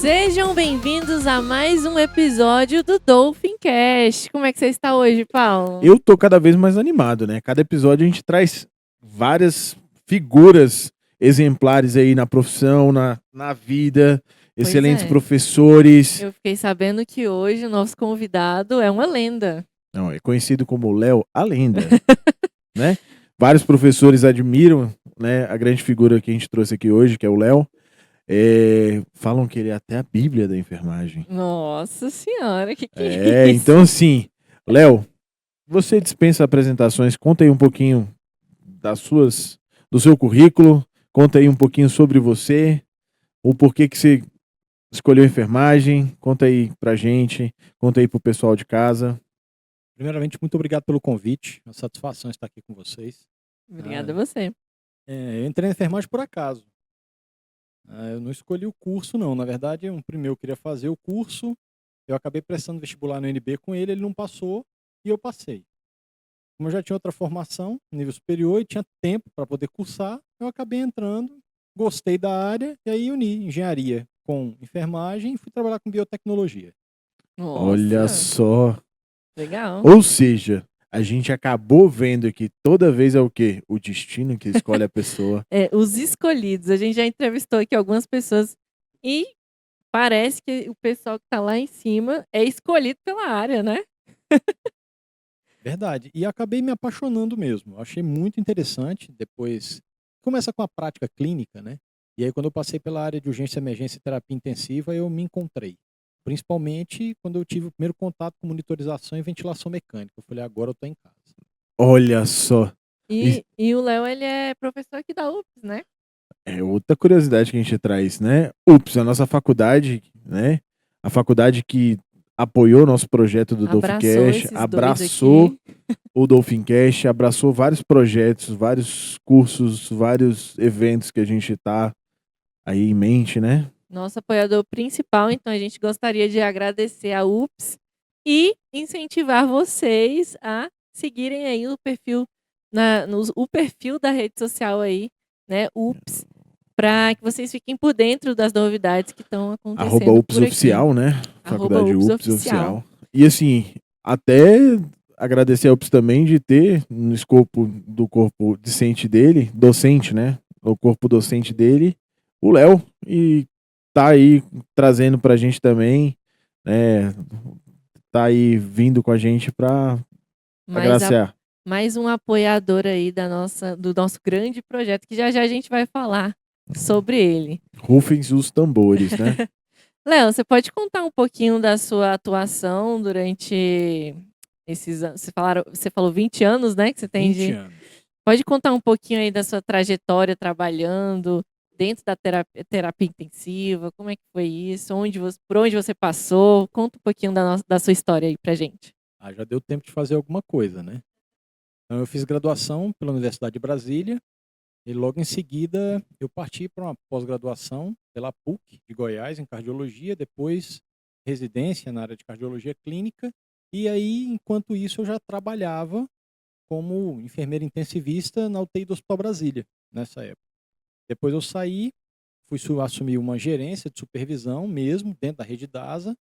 Sejam bem-vindos a mais um episódio do Dolphin Cast. Como é que você está hoje, Paulo? Eu tô cada vez mais animado, né? Cada episódio a gente traz várias figuras exemplares aí na profissão, na vida, Pois excelentes é. professores. Eu fiquei sabendo que hoje o nosso convidado é uma lenda. Não, é conhecido como Léo, a lenda, né? Vários professores admiram, né, a grande figura que a gente trouxe aqui hoje, que é o Léo. Falam que ele é até a Bíblia da enfermagem. Nossa senhora, que é isso? Então assim, Léo, você dispensa apresentações, conta aí um pouquinho do seu currículo, conta aí um pouquinho sobre você, o porquê que você escolheu enfermagem, conta aí pra gente, conta aí pro pessoal de casa. Primeiramente, muito obrigado pelo convite. É uma satisfação estar aqui com vocês. Obrigada a você. Eu entrei na enfermagem por acaso. Eu não escolhi o curso, não. Na verdade, primeiro eu queria fazer o curso. Eu acabei prestando vestibular no UNB com ele não passou e eu passei. Como eu já tinha outra formação, nível superior, e tinha tempo para poder cursar, eu acabei entrando, gostei da área e aí uni engenharia com enfermagem e fui trabalhar com biotecnologia. Olha Nossa, só. legal. Ou seja, a gente acabou vendo que toda vez é o quê? O destino que escolhe a pessoa. Os escolhidos. A gente já entrevistou aqui algumas pessoas e parece que o pessoal que tá lá em cima é escolhido pela área, né? Verdade. E acabei me apaixonando mesmo. Achei muito interessante. Depois começa com a prática clínica, né? E aí quando eu passei pela área de urgência, emergência e terapia intensiva, eu me encontrei. Principalmente quando eu tive o primeiro contato com monitorização e ventilação mecânica. Eu falei, agora eu tô em casa. Olha só. E E o Léo, ele é professor aqui da UFS, né? é outra curiosidade que a gente traz, né? UPS, a nossa faculdade, né? A faculdade que apoiou o nosso projeto do Abraçou Dolphincast, esses dois abraçou aqui. o Dolphincast, abraçou vários projetos, vários cursos, vários eventos que a gente tá aí em mente, né? Nosso apoiador principal, então a gente gostaria de agradecer a UPS e incentivar vocês a seguirem aí o perfil, o perfil da rede social aí, né, UPS, para que vocês fiquem por dentro das novidades que estão Arroba acontecendo UPS por aqui. Oficial, né? Arroba Faculdade UPS UPS Oficial. Oficial. E assim, até agradecer a UPS também de ter no escopo do corpo docente dele, docente, né? O corpo docente dele, o Léo. E tá aí trazendo pra gente também, né? Tá aí vindo com a gente pra Mais, agraciar. mais um apoiador aí do nosso grande projeto, que já já a gente vai falar sobre ele. Rufem os tambores, né? Léo, você pode contar um pouquinho da sua atuação durante esses anos? Você falou 20 anos, né? Que você tem 20 de. anos. Pode contar um pouquinho aí da sua trajetória trabalhando dentro da terapia intensiva? Como é que foi isso? Por onde você passou? Conta um pouquinho da sua história aí pra gente. Já deu tempo de fazer alguma coisa, né? Então eu fiz graduação pela Universidade de Brasília e logo em seguida eu parti para uma pós-graduação pela PUC de Goiás em cardiologia, depois residência na área de cardiologia clínica e aí enquanto isso eu já trabalhava como enfermeiro intensivista na UTI do Hospital Brasília nessa época. Depois eu saí, assumir uma gerência de supervisão mesmo dentro da rede DASA,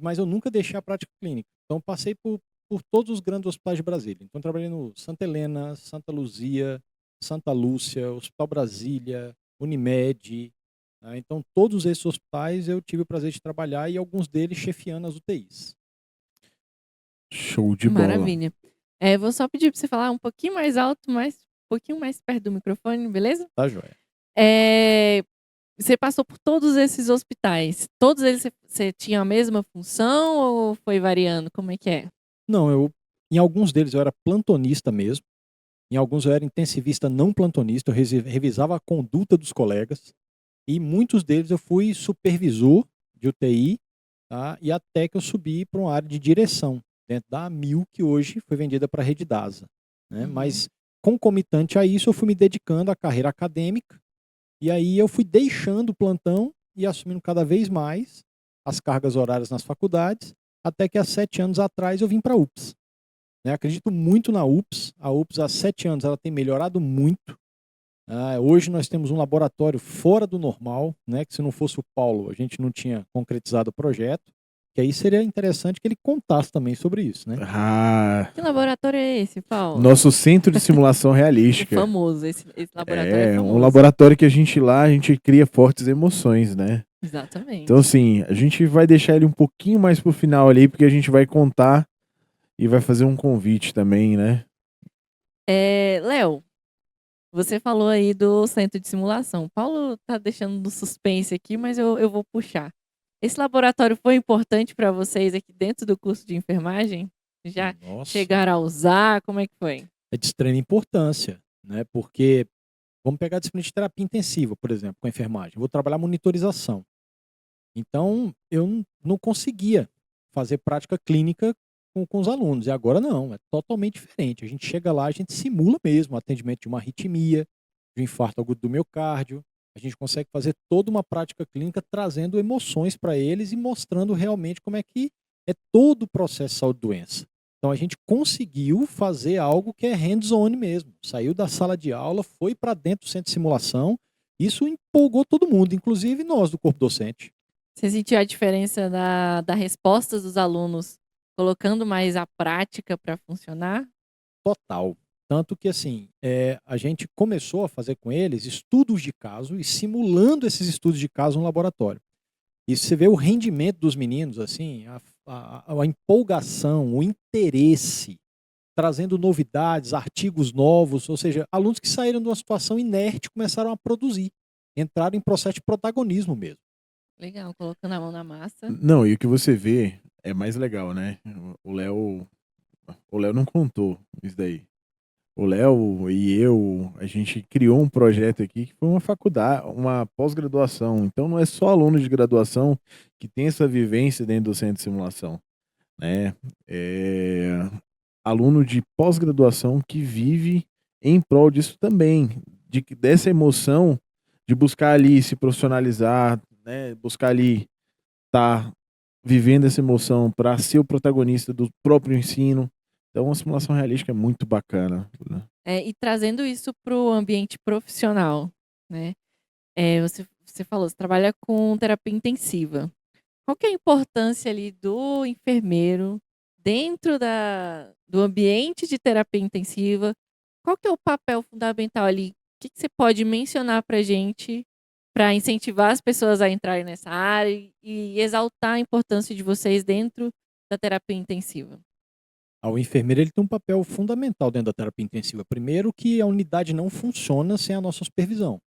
mas eu nunca deixei a prática clínica. Então passei por todos os grandes hospitais de Brasília. Então trabalhei no Santa Helena, Santa Luzia, Santa Lúcia, Hospital Brasília, Unimed. Tá? Então todos esses hospitais eu tive o prazer de trabalhar e alguns deles chefiando as UTIs. Show de bola. Maravilha. Vou só pedir para você falar um pouquinho mais alto, um pouquinho mais perto do microfone, beleza? Tá, joia? Você passou por todos esses hospitais. Todos eles você tinha a mesma função ou foi variando? Como é que é? Não, em alguns deles eu era plantonista mesmo. Em alguns eu era intensivista não plantonista, eu revisava a conduta dos colegas. E muitos deles eu fui supervisor de UTI, tá? E até que eu subi para uma área de direção, dentro da AMIL, que hoje foi vendida para a Rede DASA. Né? Uhum. Mas, concomitante a isso, eu fui me dedicando à carreira acadêmica. E aí eu fui deixando o plantão e assumindo cada vez mais as cargas horárias nas faculdades, até que há 7 anos atrás eu vim para a UPS. Né? Acredito muito na UPS. A UPS há 7 anos ela tem melhorado muito. Hoje nós temos um laboratório fora do normal, né? Que se não fosse o Paulo, a gente não tinha concretizado o projeto. Que aí seria interessante que ele contasse também sobre isso, né? Ah, Que laboratório é esse, Paulo? nosso centro de simulação O realística. famoso, esse laboratório é É um famoso. laboratório que a gente cria fortes emoções, né? Exatamente. Então, assim, a gente vai deixar ele um pouquinho mais pro final ali, porque a gente vai contar e vai fazer um convite também, né? Léo, você falou aí do centro de simulação. Paulo tá deixando no suspense aqui, mas eu vou puxar. Esse laboratório foi importante para vocês aqui dentro do curso de enfermagem? Já Nossa, chegaram a usar? Como é que foi? é de extrema importância, né? Porque vamos pegar a disciplina de terapia intensiva, por exemplo, com a enfermagem. Eu vou trabalhar monitorização. Então, eu não conseguia fazer prática clínica com os alunos. E agora não, é totalmente diferente. A gente chega lá, a gente simula mesmo o atendimento de uma arritmia, de um infarto agudo do miocárdio. A gente consegue fazer toda uma prática clínica trazendo emoções para eles e mostrando realmente como é que é todo o processo de saúde-doença. Então a gente conseguiu fazer algo que é hands-on mesmo. Saiu da sala de aula, foi para dentro do centro de simulação. Isso empolgou todo mundo, inclusive nós do corpo docente. Você sentiu a diferença da resposta dos alunos colocando mais a prática para funcionar? Total. Tanto que, assim, a gente começou a fazer com eles estudos de caso e simulando esses estudos de caso no laboratório. E você vê o rendimento dos meninos, assim, a empolgação, o interesse, trazendo novidades, artigos novos, ou seja, alunos que saíram de uma situação inerte começaram a produzir, entraram em processo de protagonismo mesmo. Legal, colocando a mão na massa. Não, e o que você vê é mais legal, né? O Léo não contou isso daí. O Léo e eu, a gente criou um projeto aqui que foi uma faculdade, uma pós-graduação. Então não é só aluno de graduação que tem essa vivência dentro do centro de simulação, né? É aluno de pós-graduação que vive em prol disso também, dessa emoção de buscar ali se profissionalizar, né? Buscar ali estar vivendo essa emoção para ser o protagonista do próprio ensino. Então, a simulação realística é muito bacana, né? E trazendo isso para o ambiente profissional, né? Você falou, você trabalha com terapia intensiva. Qual que é a importância ali do enfermeiro dentro do ambiente de terapia intensiva? Qual que é o papel fundamental ali? O que você pode mencionar para gente para incentivar as pessoas a entrarem nessa área e exaltar a importância de vocês dentro da terapia intensiva? O enfermeiro ele tem um papel fundamental dentro da terapia intensiva. Primeiro que a unidade não funciona sem a nossa supervisão.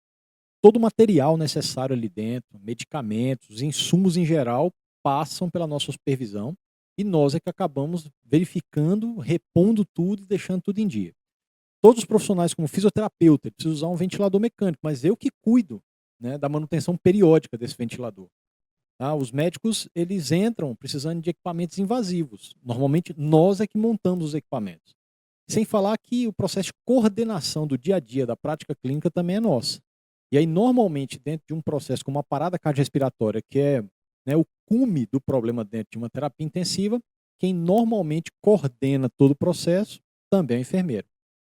Todo o material necessário ali dentro, medicamentos, insumos em geral, passam pela nossa supervisão e nós é que acabamos verificando, repondo tudo e deixando tudo em dia. Todos os profissionais, como fisioterapeuta, precisam usar um ventilador mecânico, mas eu que cuido, né, da manutenção periódica desse ventilador. Tá? Os médicos eles entram precisando de equipamentos invasivos. Normalmente nós é que montamos os equipamentos. Sem falar que o processo de coordenação do dia a dia da prática clínica também é nossa. E aí, normalmente, dentro de um processo como a parada cardiorrespiratória, que é, né, o cume do problema dentro de uma terapia intensiva, quem normalmente coordena todo o processo também é o enfermeiro.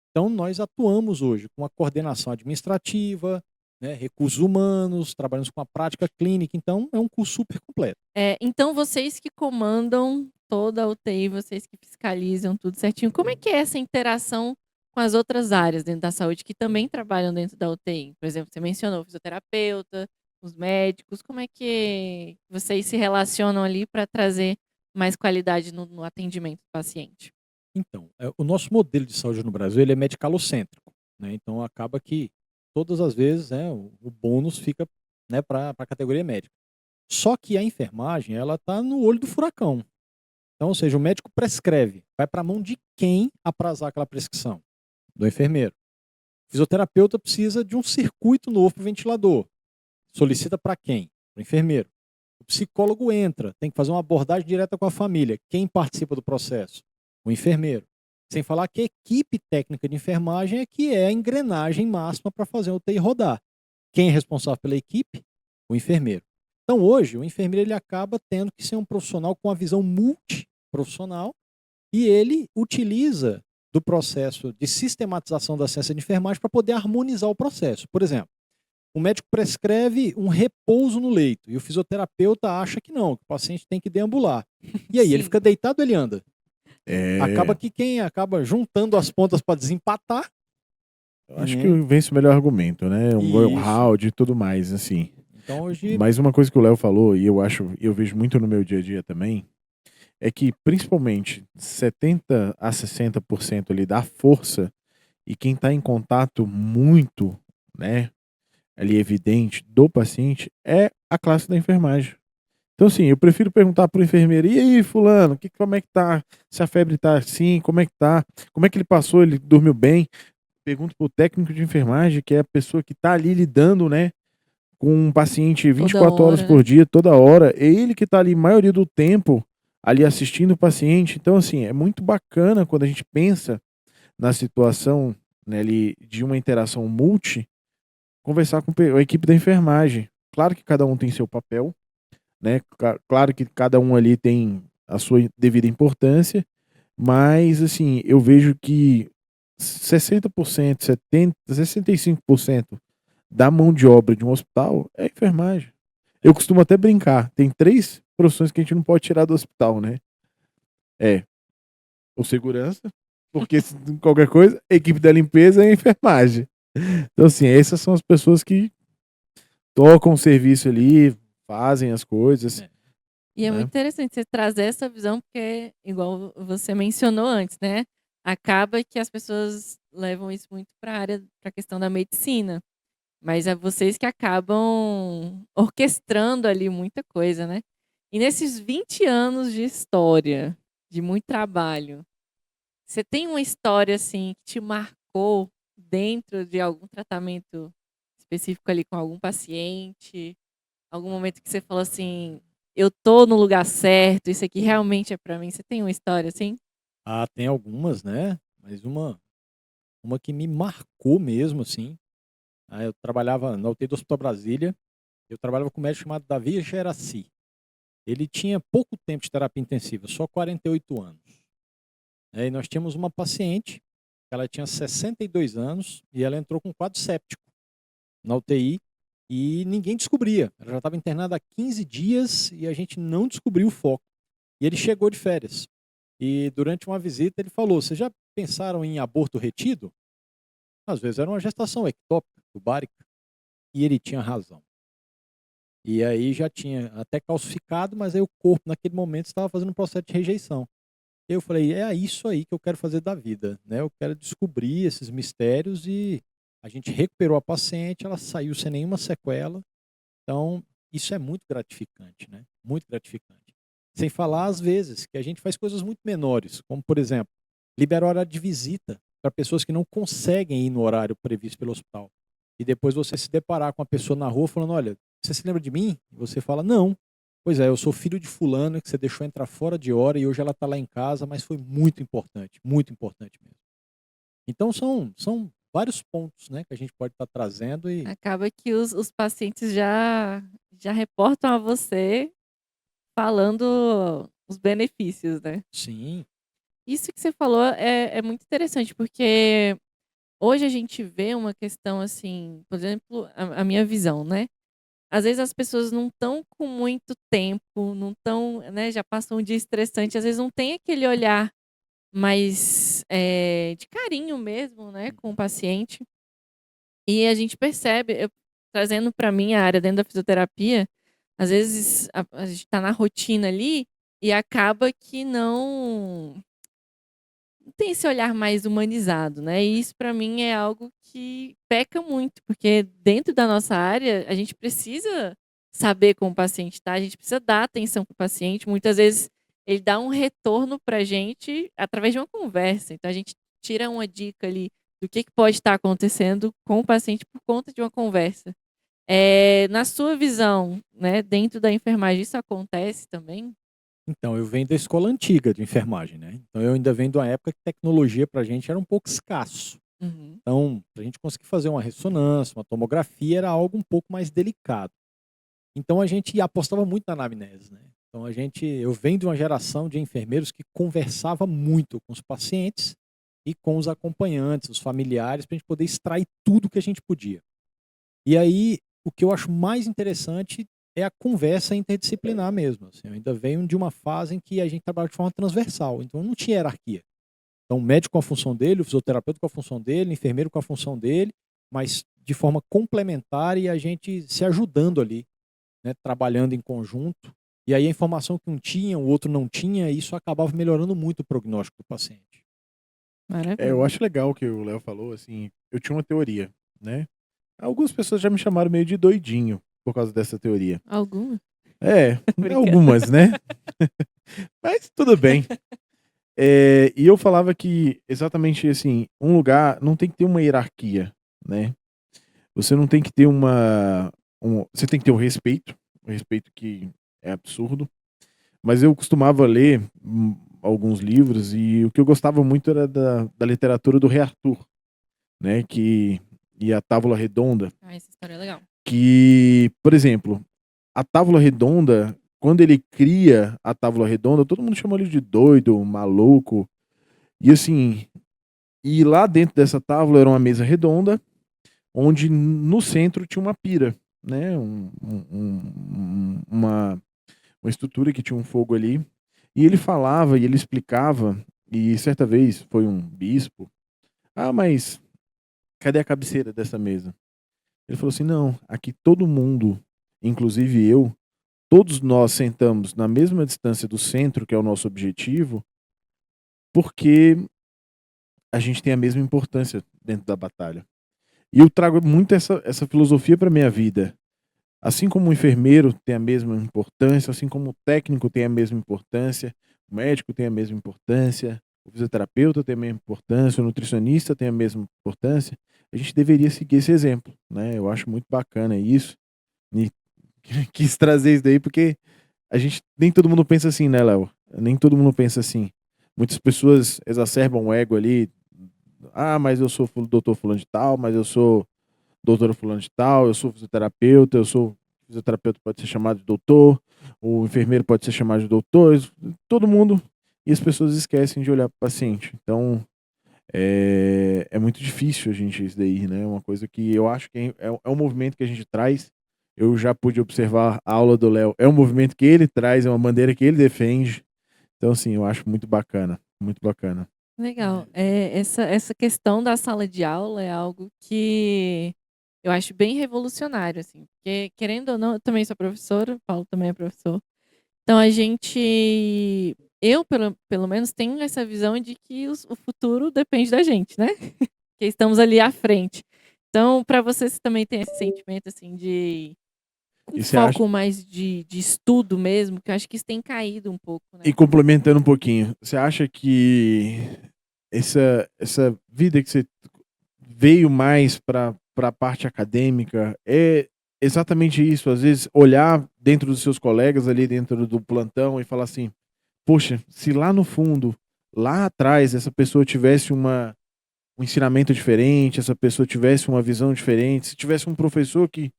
Então, nós atuamos hoje com a coordenação administrativa, né, recursos humanos, trabalhamos com a prática clínica, então é um curso super completo. Então, vocês que comandam toda a UTI, vocês que fiscalizam tudo certinho, como é que é essa interação com as outras áreas dentro da saúde que também trabalham dentro da UTI? Por exemplo, você mencionou o fisioterapeuta, os médicos, como é que vocês se relacionam ali para trazer mais qualidade no atendimento do paciente? Então, o nosso modelo de saúde no Brasil ele é medicalocêntrico, né? Então acaba que todas as vezes, né, o bônus fica, né, para a categoria médica. Só que a enfermagem ela está no olho do furacão. Então, ou seja, o médico prescreve, vai para a mão de quem aprazar aquela prescrição? Do enfermeiro. O fisioterapeuta precisa de um circuito novo para o ventilador. Solicita para quem? Para o enfermeiro. O psicólogo entra, tem que fazer uma abordagem direta com a família. Quem participa do processo? O enfermeiro. Sem falar que a equipe técnica de enfermagem é que é a engrenagem máxima para fazer o UTI rodar. Quem é responsável pela equipe? O enfermeiro. Então hoje, o enfermeiro ele acaba tendo que ser um profissional com uma visão multiprofissional e ele utiliza do processo de sistematização da ciência de enfermagem para poder harmonizar o processo. Por exemplo, o médico prescreve um repouso no leito e o fisioterapeuta acha que não, que o paciente tem que deambular. E aí, ele Sim. fica deitado ou ele anda? É, Acaba que quem acaba juntando as pontas para desempatar, eu acho né? que vence o melhor argumento, né? Um Isso. round e tudo mais, assim. Então hoje, Mas uma coisa que o Léo falou, e eu vejo muito no meu dia a dia também, é que principalmente 70 a 60% ali da força e quem está em contato muito, né, ali evidente do paciente é a classe da enfermagem. Então, assim, eu prefiro perguntar pro enfermeiro, e aí, fulano, como é que tá? Se a febre tá assim, como é que tá? Como é que ele passou? Ele dormiu bem? Pergunto pro técnico de enfermagem, que é a pessoa que tá ali lidando, né, com um paciente Toda 24 horas hora, por né? dia, toda hora. É ele que tá ali a maioria do tempo ali assistindo o paciente. Então, assim, é muito bacana quando a gente pensa na situação, né, ali de uma interação multi, conversar com a equipe da enfermagem. Claro que cada um tem seu papel, né? Claro que cada um ali tem a sua devida importância, mas assim, eu vejo que 60%, 70%, 65% da mão de obra de um hospital é a enfermagem. Eu costumo até brincar, tem 3 profissões que a gente não pode tirar do hospital, né? É o segurança, porque se qualquer coisa, a equipe da limpeza e a enfermagem. Então, assim, essas são as pessoas que tocam o serviço ali, fazem as coisas, É. E é muito né? interessante você trazer essa visão, porque, igual você mencionou antes, né? Acaba que as pessoas levam isso muito para a área, para a questão da medicina. Mas é vocês que acabam orquestrando ali muita coisa, né? E nesses 20 anos de história, de muito trabalho, você tem uma história assim que te marcou dentro de algum tratamento específico ali com algum paciente? Algum momento que você falou assim, eu tô no lugar certo, isso aqui realmente é pra mim. Você tem uma história assim? tem algumas, né? Mas uma que me marcou mesmo, assim. Eu trabalhava na UTI do Hospital Brasília, eu trabalhava com um médico chamado Davi Geraci. Ele tinha pouco tempo de terapia intensiva, só 48 anos. E nós tínhamos uma paciente, ela tinha 62 anos e ela entrou com quadro séptico na UTI e ninguém descobria. Ela já estava internada há 15 dias e a gente não descobriu o foco. E ele chegou de férias. E durante uma visita ele falou: "Vocês já pensaram em aborto retido?" Às vezes era uma gestação ectópica, tubárica. E ele tinha razão. E aí já tinha até calcificado, mas aí o corpo naquele momento estava fazendo um processo de rejeição. Eu falei: "É isso aí que eu quero fazer da vida, né? Eu quero descobrir esses mistérios", e a gente recuperou a paciente, ela saiu sem nenhuma sequela. Então, isso é muito gratificante, né? Muito gratificante. Sem falar, às vezes, que a gente faz coisas muito menores, como, por exemplo, liberar horário de visita para pessoas que não conseguem ir no horário previsto pelo hospital. E depois você se deparar com a pessoa na rua falando: "Olha, você se lembra de mim?" E você fala: "Não. Pois é, eu sou filho de fulano que você deixou entrar fora de hora e hoje ela está lá em casa, mas foi muito importante mesmo." Então são vários pontos, né, que a gente pode estar trazendo e Acaba que os pacientes já reportam a você falando os benefícios, né? sim, Isso que você falou é muito interessante, porque hoje a gente vê uma questão assim, por exemplo, a minha visão, né? Às vezes as pessoas não estão com muito tempo, não estão, né? Já passam um dia estressante, às vezes não tem aquele olhar mais de carinho mesmo, né, com o paciente. E a gente percebe, trazendo para minha área dentro da fisioterapia, às vezes a gente está na rotina ali e acaba que não tem esse olhar mais humanizado, né? E isso para mim é algo que peca muito, porque dentro da nossa área a gente precisa saber como o paciente está, a gente precisa dar atenção para o paciente. Muitas vezes ele dá um retorno para a gente através de uma conversa. Então a gente tira uma dica ali do que pode estar acontecendo com o paciente por conta de uma conversa. Na sua visão, né, dentro da enfermagem, isso acontece também? então, eu venho da escola antiga de enfermagem, né, então eu ainda venho de uma época que tecnologia pra gente era um pouco escasso. Uhum. Então, pra gente conseguir fazer uma ressonância, uma tomografia, era algo um pouco mais delicado. Então a gente apostava muito na anamnese, né. Então eu venho de uma geração de enfermeiros que conversava muito com os pacientes e com os acompanhantes, os familiares, para a gente poder extrair tudo que a gente podia. E aí, o que eu acho mais interessante é a conversa interdisciplinar mesmo. Assim, eu ainda venho de uma fase em que a gente trabalha de forma transversal, então não tinha hierarquia. Então, o médico com a função dele, o fisioterapeuta com a função dele, o enfermeiro com a função dele, mas de forma complementar e a gente se ajudando ali, né, trabalhando em conjunto. E aí a informação que um tinha, o outro não tinha, e isso acabava melhorando muito o prognóstico do paciente. Eu Maravilha. acho legal o que o Léo falou, assim, eu tinha uma teoria, né? Algumas pessoas já me chamaram meio de doidinho por causa dessa teoria. Alguma? Brincando. Algumas, né? Mas tudo bem. E eu falava que exatamente assim, um lugar não tem que ter uma hierarquia, né? Você não tem que ter você tem que ter o respeito que é absurdo. Mas eu costumava ler alguns livros e o que eu gostava muito era da literatura do Rei Arthur, né? E a Távola Redonda, Essa história é legal. que, por exemplo, a Távola Redonda, quando ele cria a Távola Redonda, todo mundo chamou ele de doido, maluco. E assim, e lá dentro dessa tábua era uma mesa redonda, onde no centro tinha uma pira, né? Uma estrutura que tinha um fogo ali. E ele falava e ele explicava, e certa vez foi um bispo. Ah, mas cadê a cabeceira dessa mesa? Ele falou assim: não, aqui todo mundo, inclusive eu, todos nós sentamos na mesma distância do centro, que é o nosso objetivo, porque a gente tem a mesma importância dentro da batalha. E eu trago muito essa filosofia para minha vida. Assim como o enfermeiro tem a mesma importância, assim como o técnico tem a mesma importância, o médico tem a mesma importância, o fisioterapeuta tem a mesma importância, o nutricionista tem a mesma importância, a gente deveria seguir esse exemplo, né? Eu acho muito bacana isso. E quis trazer isso daí porque nem todo mundo pensa assim, né, Léo? Nem todo mundo pensa assim. Muitas pessoas exacerbam o ego ali. Ah, mas eu sou doutor fulano de tal, mas eu sou doutora fulano de tal, eu sou fisioterapeuta, fisioterapeuta pode ser chamado de doutor, o enfermeiro pode ser chamado de doutor, todo mundo, e as pessoas esquecem de olhar para o paciente. Então, é muito difícil a gente isso daí, né? Uma coisa que eu acho que é um movimento que a gente traz. Eu já pude observar a aula do Léo. É um movimento que ele traz, é uma bandeira que ele defende. Então, assim, eu acho muito bacana, muito bacana. Legal. Essa questão da sala de aula é algo que eu acho bem revolucionário, assim, porque, querendo ou não, eu também sou professora, o Paulo também é professor. Então eu pelo menos tenho essa visão de que o futuro depende da gente, né? Que estamos ali à frente. Então, para vocês também tem esse sentimento assim de um E você acha, foco mais de estudo mesmo, que eu acho que isso tem caído um pouco, né? e complementando um pouquinho, você acha que essa vida que você veio mais para a parte acadêmica é exatamente isso? Às vezes olhar dentro dos seus colegas ali dentro do plantão e falar assim: poxa, se lá no fundo, lá atrás, essa pessoa tivesse um ensinamento diferente, essa pessoa tivesse uma visão diferente, se tivesse um professor que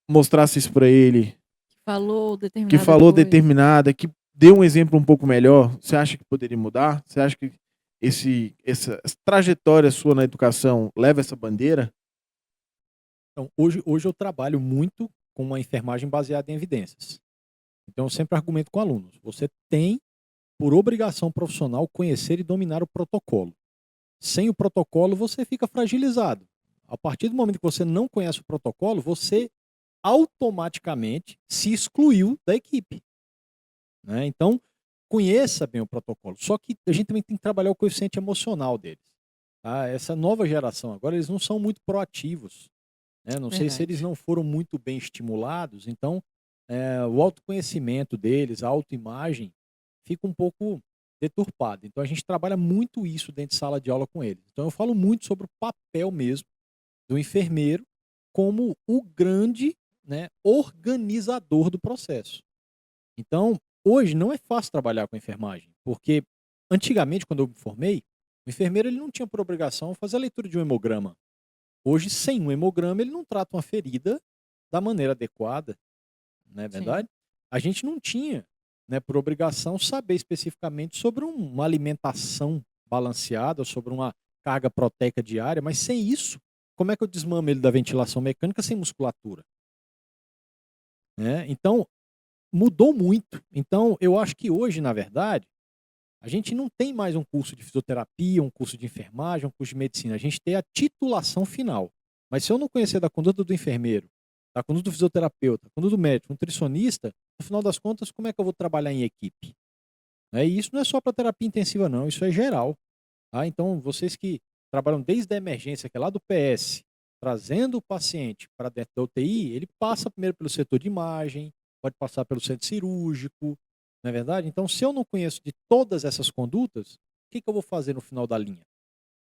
mostrasse isso para ele, Falou que determinada falou coisa. determinada, que deu um exemplo um pouco melhor, você acha que poderia mudar? Você acha que essa trajetória sua na educação leva essa bandeira? Então, hoje eu trabalho muito com uma enfermagem baseada em evidências. Então, eu sempre argumento com alunos: você tem, por obrigação profissional, conhecer e dominar o protocolo. Sem o protocolo, você fica fragilizado. A partir do momento que você não conhece o protocolo, você automaticamente se excluiu da equipe, né? Então, conheça bem o protocolo. Só que a gente também tem que trabalhar o coeficiente emocional deles. Tá? Essa nova geração agora, eles não são muito proativos, né? Não sei se eles Verdade. não foram muito bem estimulados. Então, o autoconhecimento deles, a autoimagem, fica um pouco deturpada. Então, a gente trabalha muito isso dentro de sala de aula com eles. Então, eu falo muito sobre o papel mesmo do enfermeiro como o grande, né, organizador do processo. Então, hoje não é fácil trabalhar com enfermagem, porque antigamente, quando eu me formei, o enfermeiro ele não tinha por obrigação fazer a leitura de um hemograma. Hoje, sem um hemograma, ele não trata uma ferida da maneira adequada, não é Sim. verdade? A gente não tinha, né, por obrigação saber especificamente sobre uma alimentação balanceada, sobre uma carga proteica diária, mas sem isso, como é que eu desmamo ele da ventilação mecânica sem musculatura? Né? Então, mudou muito. Então, eu acho que hoje, na verdade, a gente não tem mais um curso de fisioterapia, um curso de enfermagem, um curso de medicina. A gente tem a titulação final. Mas se eu não conhecer da conduta do enfermeiro, da conduta do fisioterapeuta, da conduta do médico, nutricionista, no final das contas, como é que eu vou trabalhar em equipe? E isso não é só para terapia intensiva, não. Isso é geral. Tá? Então, vocês que trabalham desde a emergência, que é lá do PS, trazendo o paciente para dentro da UTI, ele passa primeiro pelo setor de imagem, pode passar pelo centro cirúrgico, não é verdade? Então, se eu não conheço de todas essas condutas, o que eu vou fazer no final da linha?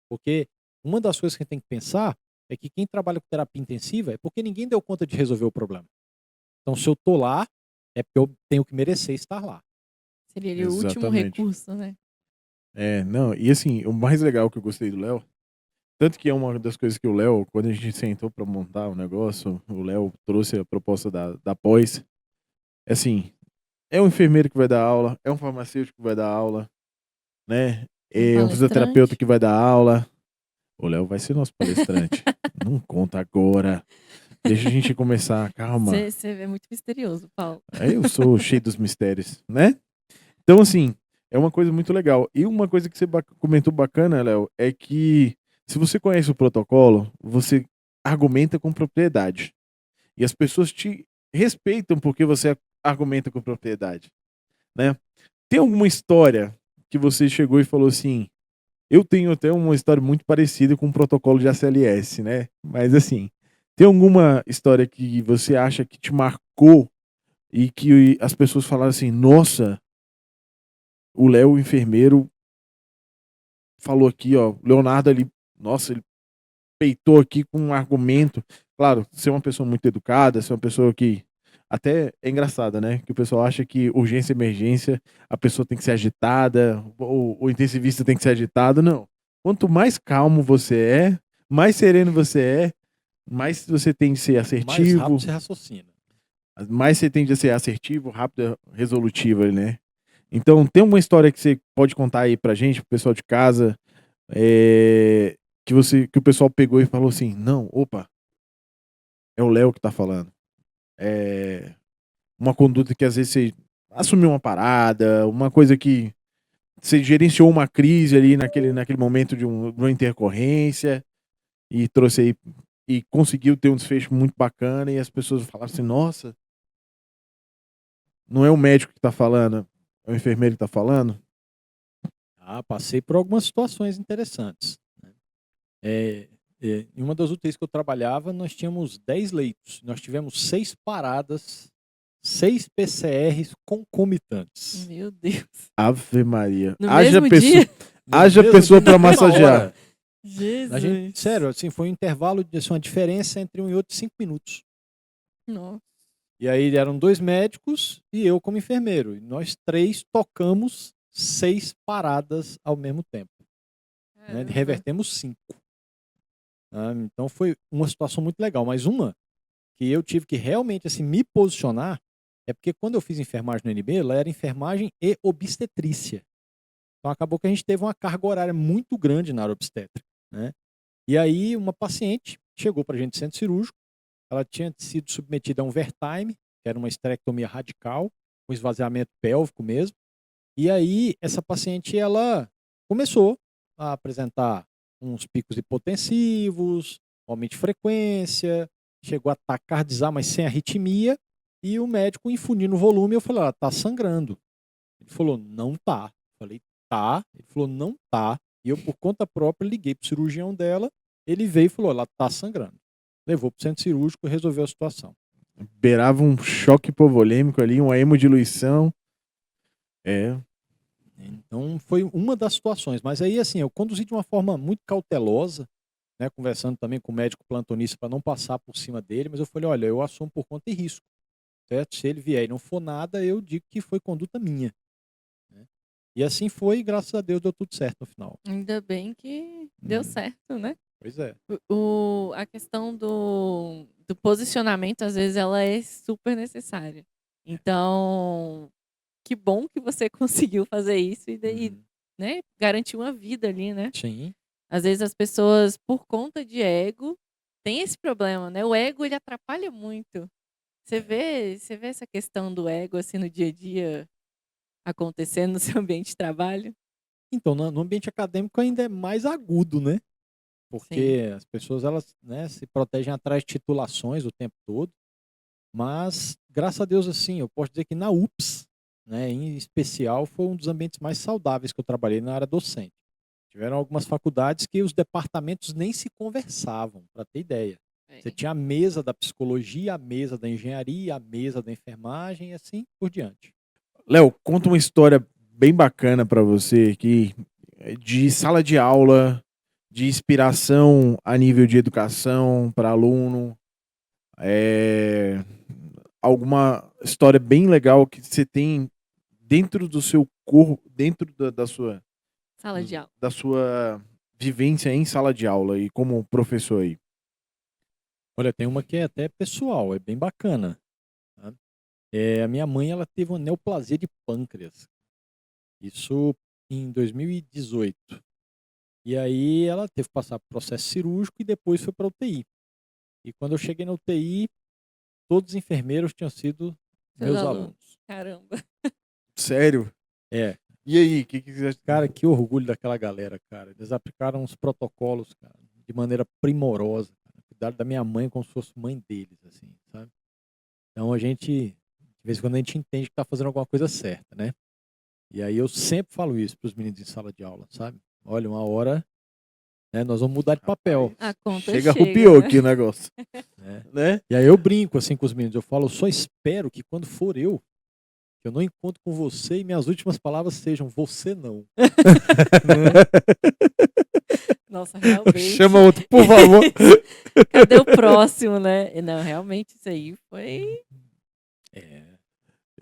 Porque uma das coisas que a gente tem que pensar é que quem trabalha com terapia intensiva é porque ninguém deu conta de resolver o problema. Então, se eu estou lá, é porque eu tenho que merecer estar lá. Seria ali o último Exatamente. recurso, né? Não, e assim, o mais legal que eu gostei do Léo, tanto que é uma das coisas que o Léo, quando a gente sentou pra montar o negócio, o Léo trouxe a proposta da pós. Assim, é um enfermeiro que vai dar aula, é um farmacêutico que vai dar aula, né? É um fisioterapeuta Palestrante. que vai dar aula. O Léo vai ser nosso palestrante. Não conta agora. Deixa a gente começar, calma. Você é muito misterioso, Paulo. Aí eu sou cheio dos mistérios, né? Então, assim, é uma coisa muito legal. E uma coisa que você comentou bacana, Léo, é que se você conhece o protocolo, você argumenta com propriedade. E as pessoas te respeitam porque você argumenta com propriedade, né? Tem alguma história que você chegou e falou assim, eu tenho até uma história muito parecida com o protocolo de ACLS, né? Mas assim, tem alguma história que você acha que te marcou e que as pessoas falaram assim, nossa, o Léo, o enfermeiro, falou aqui, ó, o Leonardo ali, nossa, ele peitou aqui com um argumento. Claro, ser uma pessoa muito educada, ser uma pessoa que até é engraçada, né? Que o pessoal acha que urgência e emergência, a pessoa tem que ser agitada, o intensivista tem que ser agitado. Não. Quanto mais calmo você é, mais sereno você é, mais você tem de ser Mais assertivo, rápido você raciocina. mais você tende a ser assertivo, rápido, resolutivo, né? Então, tem uma história que você pode contar aí pra gente, pro pessoal de casa, que o pessoal pegou e falou assim, não, opa, é o Léo que tá falando. É uma conduta que às vezes você assumiu uma parada, uma coisa que você gerenciou uma crise ali naquele momento de uma intercorrência e trouxe aí e conseguiu ter um desfecho muito bacana e as pessoas falaram assim, nossa, não é o médico que tá falando, é o enfermeiro que tá falando? Passei por algumas situações interessantes. Em uma das UTIs que eu trabalhava, nós tínhamos 10 leitos. Nós tivemos 6 paradas, 6 PCRs concomitantes. Meu Deus. Ave Maria. No mesmo dia? Haja mesmo pessoa dia, pra na mesma massagear. hora. Jesus. Sério, assim, foi um intervalo, assim, uma diferença entre um e outro de 5 minutos. Nossa. E aí eram 2 médicos e eu como enfermeiro. E nós 3 tocamos 6 paradas ao mesmo tempo. Né? Caramba. Revertemos 5. Então foi uma situação muito legal. Mas uma que eu tive que realmente assim, me posicionar é porque quando eu fiz enfermagem no NB, ela era enfermagem e obstetrícia. Então acabou que a gente teve uma carga horária muito grande na área obstétrica. Né? E aí uma paciente chegou para a gente no centro cirúrgico, ela tinha sido submetida a um VERTIME, que era uma esterectomia radical, um esvaziamento pélvico mesmo. E aí essa paciente ela começou a apresentar uns picos hipotensivos, aumento de frequência, chegou a tacardizar, mas sem arritmia, e o médico infundindo o volume, eu falei, ela tá sangrando. Ele falou, não tá. Eu falei, tá. Ele falou, não tá. E eu, por conta própria, liguei pro cirurgião dela, ele veio e falou, ela tá sangrando. Levou pro centro cirúrgico e resolveu a situação. Beirava um choque hipovolêmico ali, uma hemodiluição. Então foi uma das situações, mas aí assim, eu conduzi de uma forma muito cautelosa, né, conversando também com o médico plantonista para não passar por cima dele, mas eu falei, olha, eu assumo por conta e risco, certo? Se ele vier e não for nada, eu digo que foi conduta minha. Né? E assim foi, e graças a Deus deu tudo certo no final. Ainda bem que deu certo, né? Pois é. A questão do posicionamento, às vezes, ela é super necessária. Então, que bom que você conseguiu fazer isso e né, garantir uma vida ali, né? Sim. Às vezes as pessoas, por conta de ego, tem esse problema, né? O ego, ele atrapalha muito. Você vê essa questão do ego, assim, no dia a dia acontecendo no seu ambiente de trabalho? Então, no ambiente acadêmico ainda é mais agudo, né? Sim. Porque as pessoas, elas, né, se protegem atrás de titulações o tempo todo. Mas, graças a Deus, assim, eu posso dizer que na UPS, né, em especial, foi um dos ambientes mais saudáveis que eu trabalhei na área docente. Tiveram algumas faculdades que os departamentos nem se conversavam, para ter ideia. Você tinha a mesa da psicologia, a mesa da engenharia, a mesa da enfermagem e assim por diante. Léo, conta uma história bem bacana pra você aqui, de sala de aula, de inspiração a nível de educação para aluno. É, alguma história bem legal que você tem dentro do seu corpo, dentro Sala de aula. da sua vivência em sala de aula e como professor aí. Olha, tem uma que é até pessoal, é bem bacana. Tá? A minha mãe, ela teve uma neoplasia de pâncreas. Isso em 2018. E aí ela teve que passar por processo cirúrgico e depois foi para UTI. E quando eu cheguei na UTI, todos os enfermeiros tinham sido Seus meus alunos. alunos. Caramba. Sério? É. E aí, o que você acha? Cara, que orgulho daquela galera, cara. Eles aplicaram os protocolos, cara, de maneira primorosa. Cara. Cuidaram da minha mãe como se fosse mãe deles, assim, sabe? Então a gente, de vez em quando a gente entende que tá fazendo alguma coisa certa, né? E aí eu sempre falo isso pros meninos em sala de aula, sabe? Olha, uma hora, né, nós vamos mudar de papel, A conta Chega, chega, arrupiou né? aqui o negócio. né? Né? E aí eu brinco assim com os meninos, eu falo, eu só espero que quando for eu, que eu não encontro com você e minhas últimas palavras sejam você não. Nossa, realmente. Chama outro, por favor. Cadê o próximo, né? Não, realmente isso aí foi... É.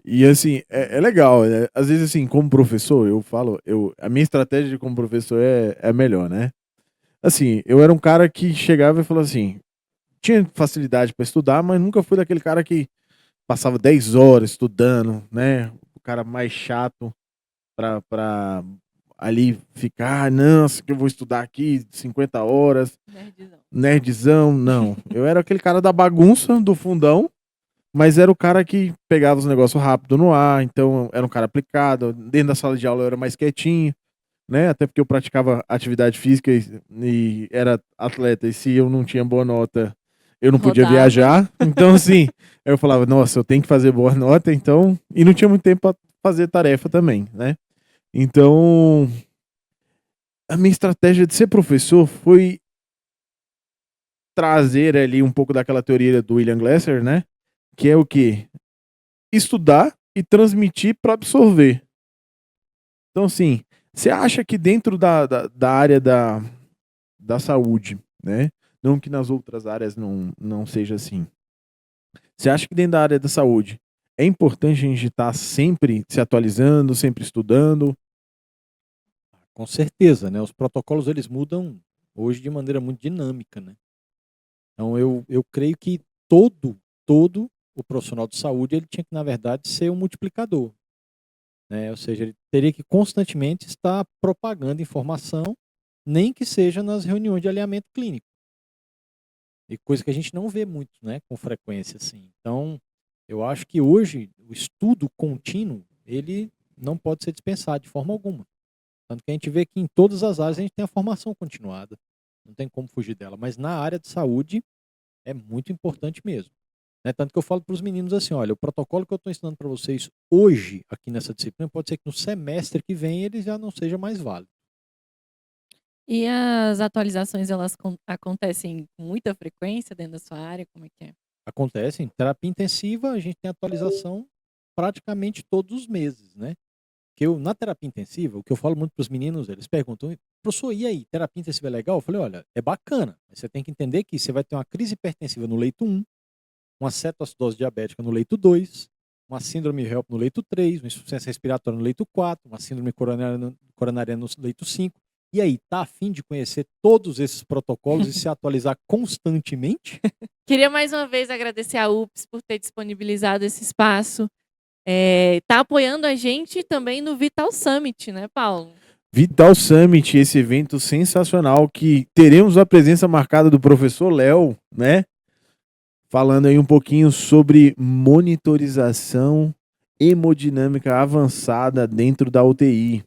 E assim, é legal, né? Às vezes assim, como professor, eu falo, a minha estratégia como professor é a melhor, né? Assim, eu era um cara que chegava e falava assim, tinha facilidade para estudar, mas nunca fui daquele cara que passava 10 horas estudando, né? O cara mais chato pra ali ficar, nossa, que eu vou estudar aqui 50 horas, Nerdzão. nerdzão, não. Eu era aquele cara da bagunça, do fundão, mas era o cara que pegava os negócios rápido no ar, então era um cara aplicado. Dentro da sala de aula eu era mais quietinho, né? Até porque eu praticava atividade física e era atleta, e se eu não tinha boa nota, eu não podia Rodava. viajar. Então, assim, eu falava, nossa, eu tenho que fazer boa nota, então. E não tinha muito tempo para fazer tarefa também, né? Então, a minha estratégia de ser professor foi trazer ali um pouco daquela teoria do William Glasser, né? Que é o quê? Estudar e transmitir para absorver. Então, assim, você acha que dentro da área da saúde, né? Não que nas outras áreas não seja assim. Você acha que dentro da área da saúde é importante a gente estar sempre se atualizando, sempre estudando? Com certeza, né? Os protocolos eles mudam hoje de maneira muito dinâmica, né? Então eu creio que todo o profissional de saúde ele tinha que, na verdade, ser um multiplicador, né? Ou seja, ele teria que constantemente estar propagando informação, nem que seja nas reuniões de alinhamento clínico. E coisa que a gente não vê muito, né, com frequência assim. Então, eu acho que hoje o estudo contínuo, ele não pode ser dispensado de forma alguma. Tanto que a gente vê que em todas as áreas a gente tem a formação continuada. Não tem como fugir dela. Mas na área de saúde é muito importante mesmo. Né? Tanto que eu falo para os meninos assim, olha, o protocolo que eu estou ensinando para vocês hoje aqui nessa disciplina, pode ser que no semestre que vem ele já não seja mais válido. E as atualizações, elas acontecem com muita frequência dentro da sua área? Como é que é? Acontece, em terapia intensiva a gente tem atualização praticamente todos os meses, né? Que eu, na terapia intensiva, o que eu falo muito para os meninos, eles perguntam, professor, e aí, terapia intensiva é legal? Eu falei, olha, é bacana, mas você tem que entender que você vai ter uma crise hipertensiva no leito 1, uma cetoacidose diabética no leito 2, uma síndrome HELP no leito 3, uma insuficiência respiratória no leito 4, uma síndrome coronária no leito 5. E aí, tá a fim de conhecer todos esses protocolos e se atualizar constantemente? Queria mais uma vez agradecer a UPS por ter disponibilizado esse espaço. Tá apoiando a gente também no Vital Summit, né, Paulo? Vital Summit, esse evento sensacional que teremos a presença marcada do professor Léo, né? Falando aí um pouquinho sobre monitorização hemodinâmica avançada dentro da UTI.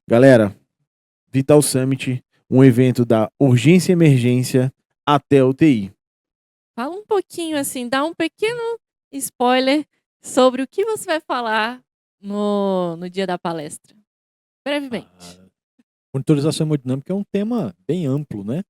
Galera, Vital Summit, um evento da urgência e emergência até a UTI. Fala um pouquinho assim, dá um pequeno spoiler sobre o que você vai falar no dia da palestra. Brevemente. Monitorização hemodinâmica é um tema bem amplo, né?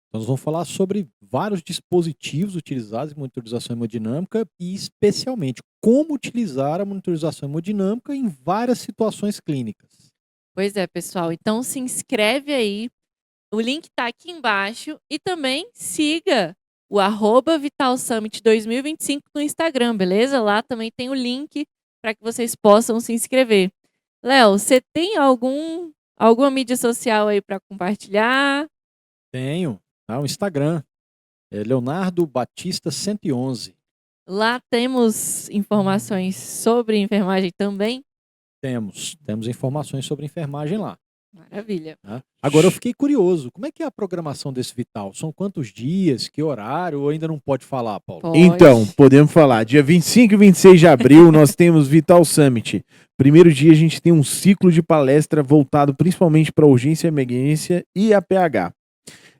Então, nós vamos falar sobre vários dispositivos utilizados em monitorização hemodinâmica e, especialmente, como utilizar a monitorização hemodinâmica em várias situações clínicas. Pois é, pessoal. Então, se inscreve aí. O link está aqui embaixo. E também siga o @VitalSummit 2025 no Instagram, beleza? Lá também tem o link para que vocês possam se inscrever. Léo, você tem alguma mídia social aí para compartilhar? Tenho, tá? O Instagram é Leonardo Batista 111. Lá temos informações sobre enfermagem também. Temos informações sobre enfermagem lá. Maravilha. Tá? Agora eu fiquei curioso, como é que é a programação desse Vital? São quantos dias, que horário, ou ainda não pode falar, Paulo? Pode. Então, podemos falar. Dia 25 e 26 de abril nós temos Vital Summit. Primeiro dia a gente tem um ciclo de palestra voltado principalmente para urgência e emergência e APH.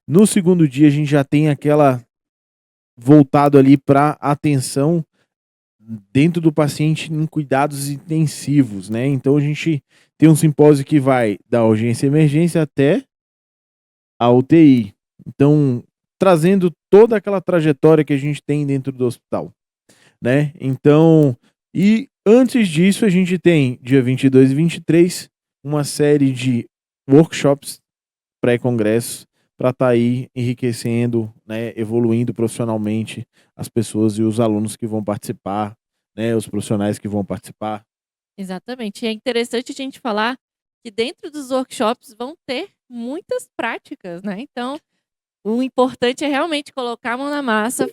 No segundo dia a gente já tem aquela voltado ali para atenção dentro do paciente em cuidados intensivos, né? Então a gente tem um simpósio que vai da urgência e emergência até a UTI. Então, trazendo toda aquela trajetória que a gente tem dentro do hospital, né? Então, e antes disso a gente tem dia 22 e 23 uma série de workshops pré-congresso para estar aí enriquecendo, né, evoluindo profissionalmente as pessoas e os alunos que vão participar, né, os profissionais que vão participar. Exatamente. E é interessante a gente falar que dentro dos workshops vão ter muitas práticas, né? Então, o importante é realmente colocar a mão na massa,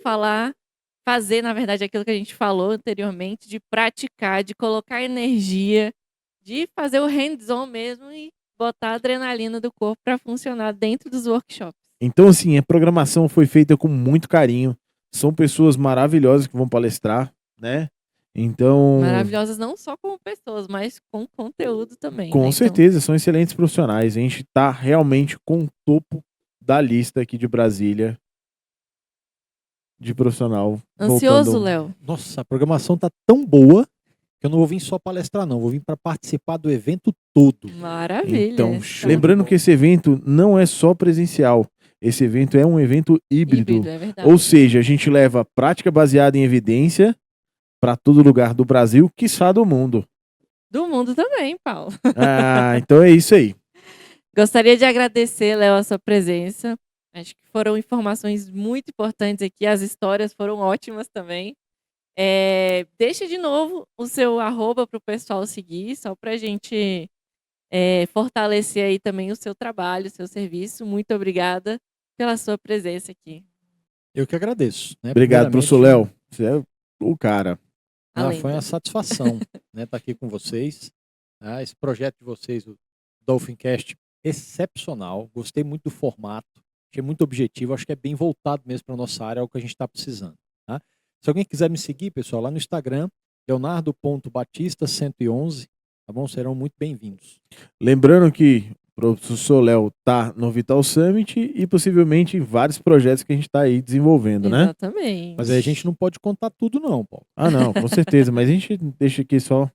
fazer, na verdade, aquilo que a gente falou anteriormente, de praticar, de colocar energia, de fazer o hands-on mesmo e botar a adrenalina do corpo para funcionar dentro dos workshops. Então, assim, a programação foi feita com muito carinho. São pessoas maravilhosas que vão palestrar, né? Então, Maravilhosas não só como pessoas, mas com conteúdo também, com né? certeza, são excelentes profissionais. A gente está realmente com o topo da lista aqui de Brasília de profissional. Ansioso, voltando- Léo? Nossa, a programação tá tão boa que eu não vou vir só palestrar, não. Vou vir para participar do evento todo. Maravilha. Então, Show lembrando de que esse evento não é só presencial. Esse evento é um evento híbrido. é verdade. Ou seja, a gente leva prática baseada em evidência para todo lugar do Brasil, quiçá do mundo. Do mundo também, Paulo. Então é isso aí. Gostaria de agradecer, Léo, a sua presença. Acho que foram informações muito importantes aqui. As histórias foram ótimas também. Deixa de novo o seu @ para o pessoal seguir, só para a gente fortalecer aí também o seu trabalho, o seu serviço. Muito obrigada pela sua presença aqui. Eu que agradeço. Né? Obrigado, Primeiramente, professor Léo. Você é o cara. Foi uma satisfação estar aqui com vocês. Esse projeto de vocês, o Dolphincast, excepcional. Gostei muito do formato. Achei muito objetivo. Acho que é bem voltado mesmo para a nossa área, é o que a gente está precisando. Tá? Se alguém quiser me seguir, pessoal, lá no Instagram, leonardo.batista111, tá bom? Serão muito bem-vindos. Lembrando que o professor Léo tá no Vital Summit e possivelmente em vários projetos que a gente está aí desenvolvendo, né? Exatamente. Mas aí a gente não pode contar tudo não, Paulo. Ah, não, com certeza. Mas a gente deixa aqui só.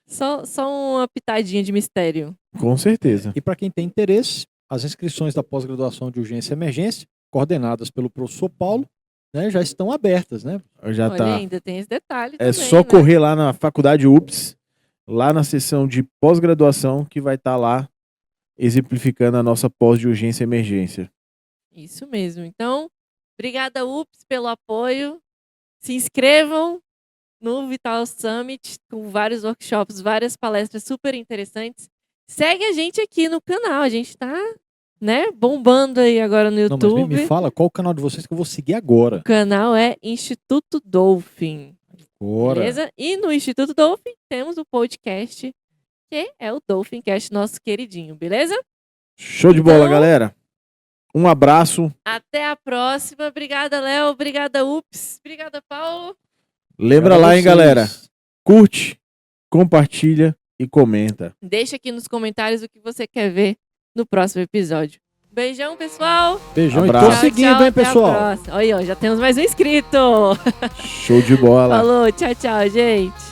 Só uma pitadinha de mistério. Com certeza. E para quem tem interesse, as inscrições da pós-graduação de urgência e emergência, coordenadas pelo professor Paulo, né, já estão abertas, né? Já Olha, tá. ainda tem esse detalhe É também, só né? correr lá na faculdade UPS, lá na seção de pós-graduação, que vai estar lá exemplificando a nossa pós de urgência e emergência. Isso mesmo. Então, obrigada, UPS, pelo apoio. Se inscrevam no Vital Summit, com vários workshops, várias palestras super interessantes. Segue a gente aqui no canal. A gente tá, né, bombando aí agora no Não, YouTube. mas me fala qual o canal de vocês que eu vou seguir agora. O canal é Instituto Dolphin. Agora. Beleza? E no Instituto Dolphin temos o podcast que é o Dolphincast, nosso queridinho, beleza? Show de bola, Então- galera. Um abraço. Até a próxima. Obrigada, Léo. Obrigada, Ups. Obrigada, Paulo. Lembra Obrigado a lá, hein, vocês. galera. Curte, compartilha e comenta. Deixa aqui nos comentários o que você quer ver no próximo episódio. Beijão, pessoal. Beijão e Abraço. tô Tchau, seguindo, tchau, hein, até a pessoal. próxima. Olha, ó, já temos mais um inscrito. Show de bola. Falou, tchau, tchau, gente.